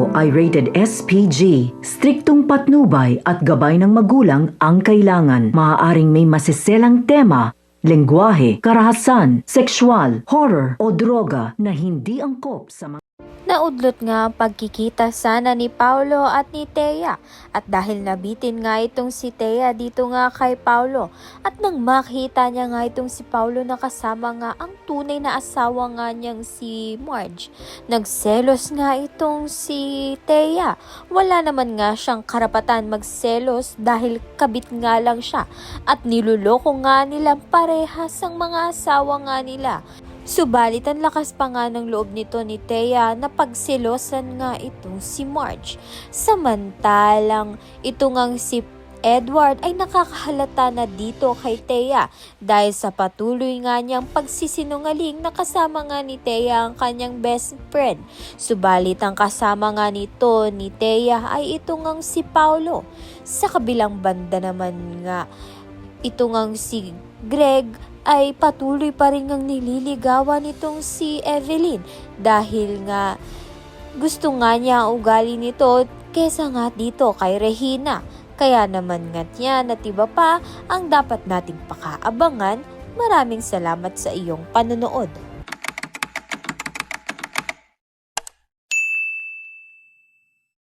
ito ay rated SPG. Striktong patnubay at gabay ng magulang ang kailangan. Maaaring may masiselang tema, lengguwahe, karahasan, sexual, horror o droga na hindi angkop sa mga Naudlot nga ang pagkikita sana ni Paolo at ni Thea at dahil nabitin nga itong si Thea dito nga kay Paolo at nang makita niya nga itong si Paolo na kasama nga ang tunay na asawa nga niyang si Marge, nagselos nga itong si Thea. Wala naman nga siyang karapatan magselos dahil kabit nga lang siya at niluloko nga nilang parehas ang mga asawa nga nila. Subalit ang lakas pa nga ng loob nito ni Thea na pagselosan nga itong si Marge. Samantalang ito ngang si Edward ay nakakahalata na dito kay Thea dahil sa patuloy nga niyang pagsisinungaling na kasama nga ni Thea ang kanyang best friend. Subalit ang kasama nga nito ni Thea ay ito ngang si Paolo. Sa kabilang banda naman nga ito ngang si Greg ay patuloy pa rin ngang nililigawan nitong si Evelyn dahil nga gusto nga niya ang ugali nito kesa nga dito kay Regina. Kaya naman nga niya at iba pa ang dapat nating pakaabangan. Maraming salamat sa iyong panonood.